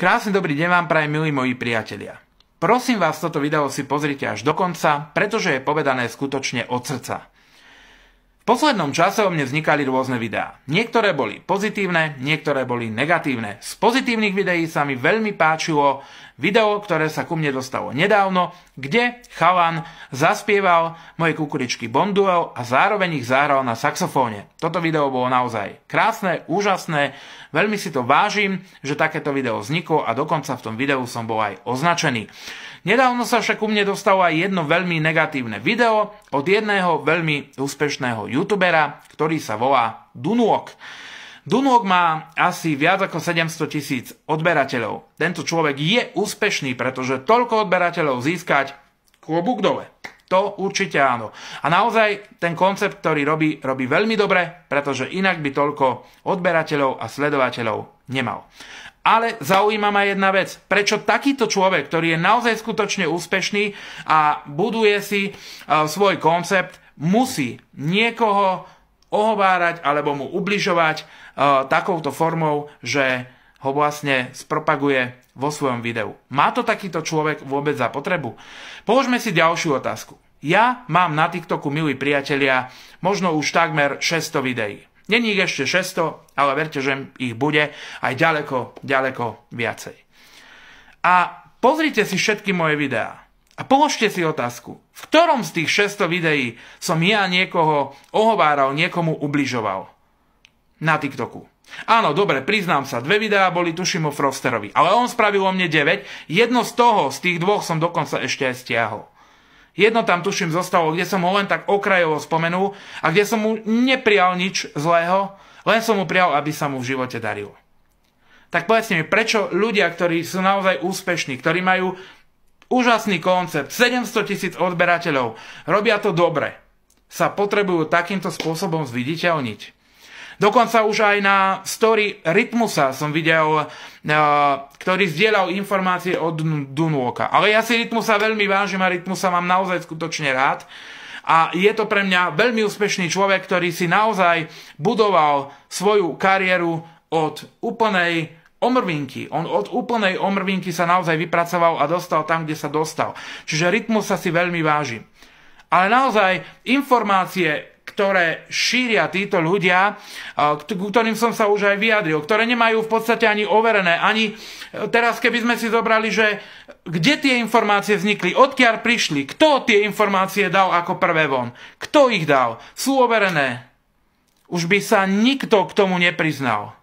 Krásny dobrý deň vám prajem, milí moji priatelia. Prosím vás, toto video si pozrite až do konca, pretože je povedané skutočne od srdca. V poslednom čase o mne vznikali rôzne videá. Niektoré boli pozitívne, niektoré boli negatívne. Z pozitívnych videí sa mi veľmi páčilo video, ktoré sa ku mne dostalo nedávno, kde chalan zaspieval moje kukuričky Bonduel a zároveň ich zahral na saxofóne. Toto video bolo naozaj krásne, úžasné, veľmi si to vážim, že takéto video vzniklo a dokonca v tom videu som bol aj označený. Nedávno sa však ku mne dostalo aj jedno veľmi negatívne video od jedného veľmi úspešného youtubera, ktorý sa volá Dunwok. Dunwok má asi viac ako 700 000 odberateľov. Tento človek je úspešný, pretože toľko odberateľov získať, klobúk dole. To určite áno. A naozaj ten koncept, ktorý robí veľmi dobre, pretože inak by toľko odberateľov a sledovateľov nemal. Ale zaujíma ma jedna vec. Prečo takýto človek, ktorý je naozaj skutočne úspešný a buduje si svoj koncept, musí niekoho ohovárať alebo mu ubližovať takouto formou, že ho vlastne spropaguje vo svojom videu. Má to takýto človek vôbec za potrebu? Položme si ďalšiu otázku. Ja mám na TikToku, milí priatelia, možno už takmer 600 videí. Není ich ešte 600, ale verte, že ich bude aj ďaleko viacej. A pozrite si všetky moje videá a položte si otázku, v ktorom z tých 600 videí som ja niekoho ohováral, niekomu ubližoval na TikToku. Áno, dobre, priznám sa, 2 videá boli tuším o Frosterovi, ale on spravil o mne 9, jedno z tých dvoch som dokonca ešte aj stiahol. Jedno tam tuším zostalo, kde som ho len tak okrajovo spomenul a kde som mu neprijal nič zlého, len som mu prijal, aby sa mu v živote darilo. Tak povedzte mi, prečo ľudia, ktorí sú naozaj úspešní, ktorí majú úžasný koncept, 700 000 odberateľov, robia to dobre, sa potrebujú takýmto spôsobom zviditeľniť? Dokonca už aj na story Rytmusa som videl, ktorý zdieľal informácie od Dunwoka. Ale ja si Rytmusa veľmi vážim a Rytmusa mám naozaj skutočne rád. A je to pre mňa veľmi úspešný človek, ktorý si naozaj budoval svoju kariéru od úplnej omrvinky. On od úplnej omrvinky sa naozaj vypracoval a dostal tam, kde sa dostal. Čiže Rytmusa si veľmi vážim. Ale naozaj informácie, ktoré šíria títo ľudia, ku ktorým som sa už aj vyjadril, ktoré nemajú v podstate ani overené, ani teraz keby sme si zobrali, že kde tie informácie vznikli, odkiaľ prišli, kto tie informácie dal ako prvé von, kto ich dal, sú overené. Už by sa nikto k tomu nepriznal.